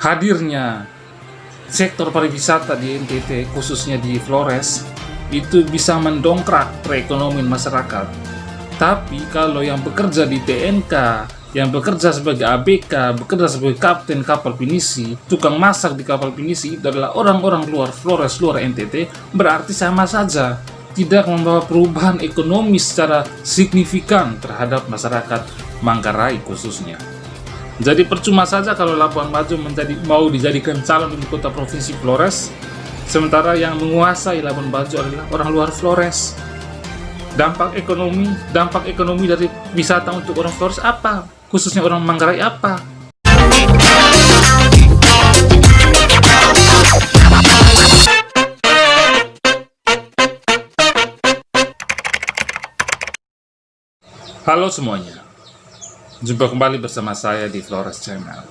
hadirnya sektor pariwisata di NTT, khususnya di Flores, itu bisa mendongkrak perekonomian masyarakat. Tapi kalau yang bekerja di TNK, yang bekerja sebagai ABK, bekerja sebagai kapten kapal pinisi, tukang masak di kapal pinisi, itu adalah orang-orang luar Flores, luar NTT, berarti sama saja tidak membawa perubahan ekonomi secara signifikan terhadap masyarakat Manggarai khususnya. Jadi percuma saja kalau Labuan Bajo mau dijadikan calon ibu kota provinsi Flores, sementara yang menguasai Labuan Bajo adalah orang luar Flores. Dampak ekonomi dari wisata untuk orang Flores apa? Khususnya orang Manggarai apa? Halo semuanya, jumpa kembali bersama saya di Flores Channel.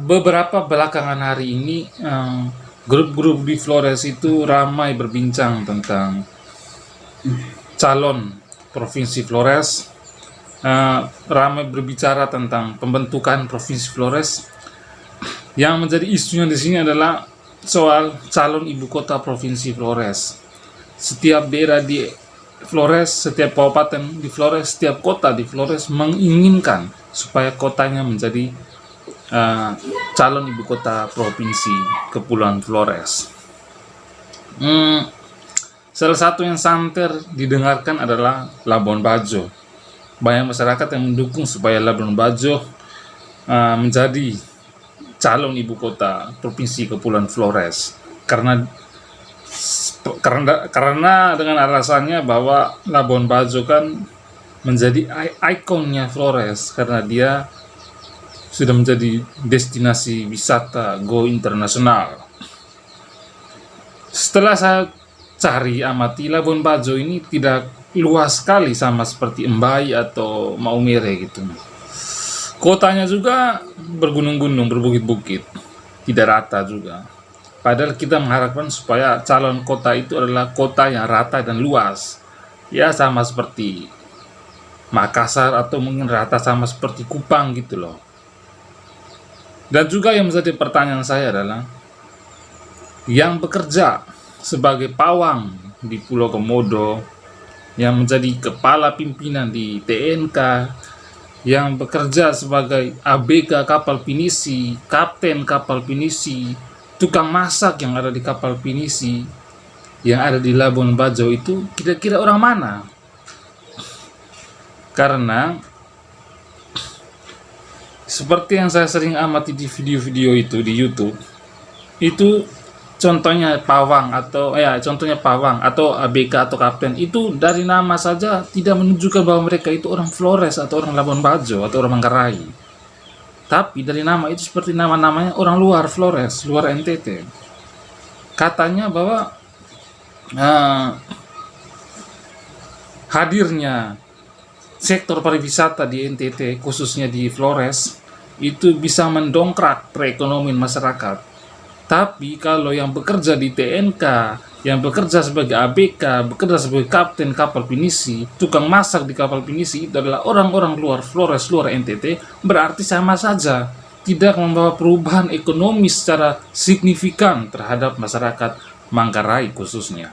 Beberapa belakangan hari ini grup-grup di Flores itu ramai berbincang tentang calon provinsi Flores, ramai berbicara tentang pembentukan provinsi Flores. Yang menjadi isunya di sini adalah soal calon ibu kota provinsi Flores. Setiap daerah di Flores, setiap kabupaten di Flores, setiap kota di Flores menginginkan supaya kotanya menjadi calon ibu kota provinsi Kepulauan Flores. Salah satu yang santer didengarkan adalah Labuan Bajo. Banyak masyarakat yang mendukung supaya Labuan Bajo menjadi calon ibu kota provinsi Kepulauan Flores karena dengan alasannya bahwa Labuan Bajo kan menjadi ikonnya Flores karena dia sudah menjadi destinasi wisata go internasional. Setelah saya cari amati, Labuan Bajo ini tidak luas sekali sama seperti Embai atau Maumere gitu. Kotanya juga bergunung-gunung, berbukit-bukit, tidak rata juga. Padahal kita mengharapkan supaya calon kota itu adalah kota yang rata dan luas. Ya sama seperti Makassar atau mungkin rata sama seperti Kupang gitu loh. Dan juga yang menjadi pertanyaan saya adalah yang bekerja sebagai pawang di Pulau Komodo, yang menjadi kepala pimpinan di TNK, yang bekerja sebagai ABK kapal pinisi, kapten kapal pinisi, tukang masak yang ada di kapal pinisi yang ada di Labuan Bajo itu kira-kira orang mana? Karena seperti yang saya sering amati di video-video itu di YouTube, itu contohnya pawang atau ABK atau kapten itu dari nama saja tidak menunjukkan bahwa mereka itu orang Flores atau orang Labuan Bajo atau orang Manggarai. Tapi dari nama itu seperti nama-namanya orang luar Flores, luar NTT. Katanya bahwa hadirnya sektor pariwisata di NTT, khususnya di Flores, itu bisa mendongkrak perekonomian masyarakat. Tapi kalau yang bekerja di TNK, yang bekerja sebagai ABK, bekerja sebagai kapten kapal pinisi, tukang masak di kapal pinisi, itu adalah orang-orang luar Flores, luar NTT, berarti sama saja tidak membawa perubahan ekonomi secara signifikan terhadap masyarakat Manggarai khususnya.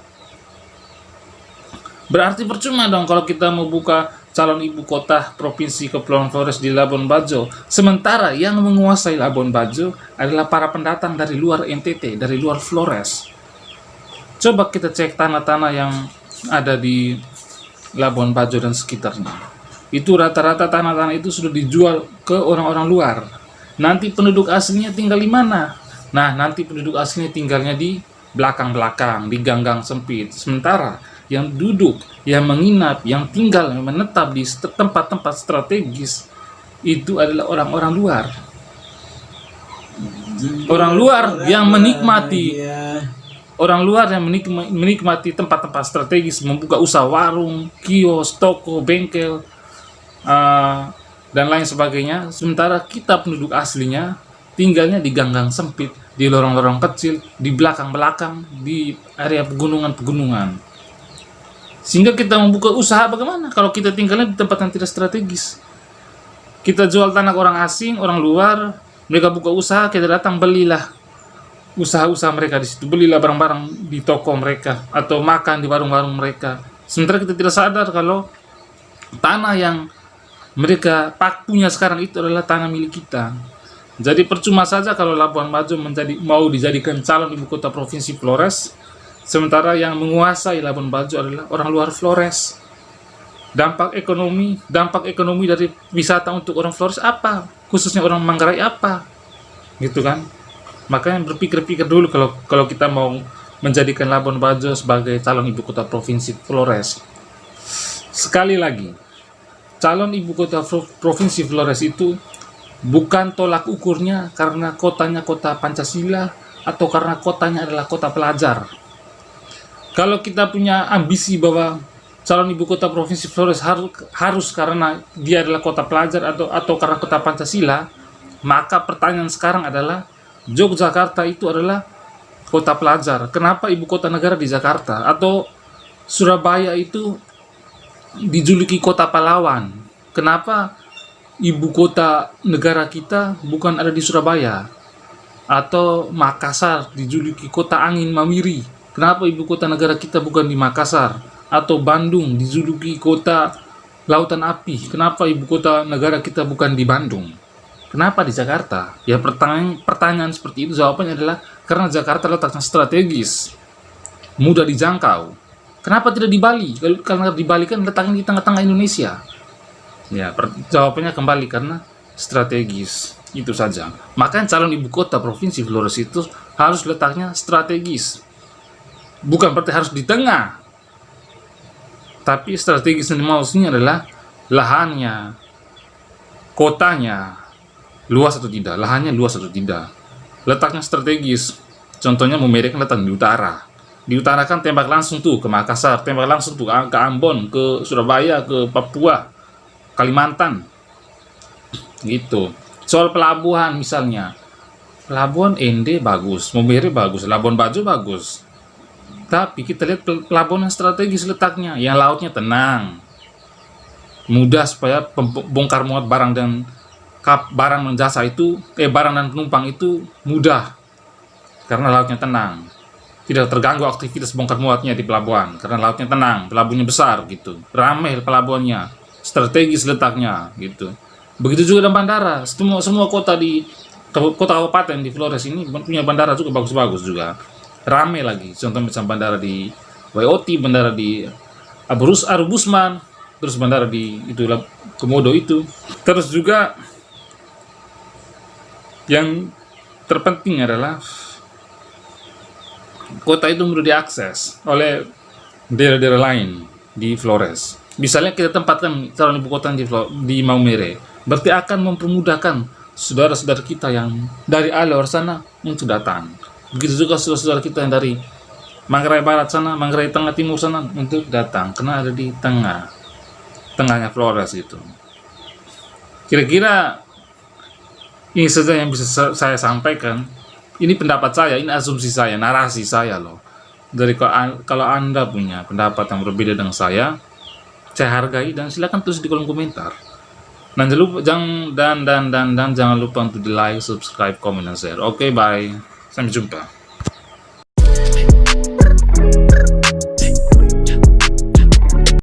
Berarti percuma dong kalau kita mau buka calon ibu kota provinsi Kepulauan Flores di Labuan Bajo, sementara yang menguasai Labuan Bajo adalah para pendatang dari luar NTT, dari luar Flores. Coba kita cek tanah-tanah yang ada di Labuan Bajo dan sekitarnya. Itu rata-rata tanah-tanah itu sudah dijual ke orang-orang luar. Nanti penduduk aslinya tinggal di mana? Nah, nanti penduduk aslinya tinggalnya di belakang-belakang, di gang-gang sempit. Sementara yang duduk, yang menginap, yang tinggal, yang menetap di tempat-tempat strategis itu adalah orang-orang luar. Orang luar yang menikmati tempat-tempat strategis, membuka usaha warung, kios, toko, bengkel, dan lain sebagainya. Sementara kita penduduk aslinya tinggalnya di gang-gang sempit, di lorong-lorong kecil, di belakang-belakang, di area pegunungan-pegunungan. Sehingga kita membuka usaha bagaimana kalau kita tinggalnya di tempat yang tidak strategis? Kita jual tanah ke orang asing, orang luar, Mereka buka usaha, kita datang belilah usaha-usaha mereka di situ, belilah barang-barang di toko mereka atau makan di warung-warung mereka. Sementara kita tidak sadar kalau tanah yang mereka punya sekarang itu adalah tanah milik kita. Jadi percuma saja kalau Labuan Bajo mau dijadikan calon ibu kota provinsi Flores, sementara yang menguasai Labuan Bajo adalah orang luar Flores. Dampak ekonomi dari wisata untuk orang Flores apa? Khususnya orang Manggarai apa? Gitu kan? Makanya berpikir-pikir dulu kalau kita mau menjadikan Labuan Bajo sebagai calon ibu kota provinsi Flores. Sekali lagi, calon ibu kota provinsi Flores itu bukan tolak ukurnya karena kotanya kota Pancasila atau karena kotanya adalah kota pelajar. Kalau kita punya ambisi bahwa calon ibu kota provinsi Flores harus karena dia adalah kota pelajar atau karena kota Pancasila, maka pertanyaan sekarang adalah Yogyakarta itu adalah kota pelajar. Kenapa ibu kota negara di Jakarta? Atau Surabaya itu dijuluki kota pahlawan. Kenapa ibu kota negara kita bukan ada di Surabaya? Atau Makassar dijuluki kota angin mamiri. Kenapa ibu kota negara kita bukan di Makassar? Atau Bandung dijuluki kota lautan api. Kenapa ibu kota negara kita bukan di Bandung? Kenapa di Jakarta? Ya pertanyaan seperti itu jawabannya adalah karena Jakarta letaknya strategis, mudah dijangkau. Kenapa tidak di Bali? Karena di Bali kan letaknya di tengah-tengah Indonesia. Ya, jawabannya kembali karena strategis. Itu saja. Makanya calon ibu kota provinsi Flores itu harus letaknya strategis. Bukan berarti harus di tengah. Tapi strategis yang maksudnya adalah lahannya, kotanya, luas atau tidak, lahannya luas atau tidak, letaknya strategis. Contohnya Maumere kan letak di utara. Di utara kan tembak langsung tuh ke Makassar, tembak langsung tuh ke Ambon, ke Surabaya, ke Papua, Kalimantan. Gitu. Soal pelabuhan misalnya, pelabuhan ND bagus, Maumere bagus, Labuan Bajo bagus. Tapi kita lihat pelabuhan yang strategis letaknya, yang lautnya tenang, mudah supaya bongkar muat barang dan barang dan jasa itu, barang dan penumpang itu mudah karena lautnya tenang, tidak terganggu aktivitas bongkar muatnya di pelabuhan karena lautnya tenang, pelabuhannya besar gitu, ramai pelabuhannya, strategis letaknya gitu. Begitu juga dengan bandara, semua kota kota kabupaten di Flores ini punya bandara juga bagus-bagus juga, ramai lagi. Contoh macam bandara di Waioti, bandara di Arubusman, terus bandara di Komodo itu. Terus juga yang terpenting adalah kota itu mudah diakses oleh daerah-daerah lain di Flores. Misalnya kita tempatkan calon ibu kota di Maumere, berarti akan mempermudahkan saudara-saudara kita yang dari luar sana untuk datang. Begitu juga saudara-saudara kita yang dari Manggarai Barat sana, Manggarai Tengah Timur sana untuk datang, karena ada di tengahnya Flores itu. Kira-kira ini saja yang bisa saya sampaikan. Ini pendapat saya, ini asumsi saya, narasi saya loh. Dari kalau Anda punya pendapat yang berbeda dengan saya hargai dan silakan tulis di kolom komentar. Dan jangan lupa untuk di like, subscribe, komen, dan share. Oke, bye. Sampai jumpa.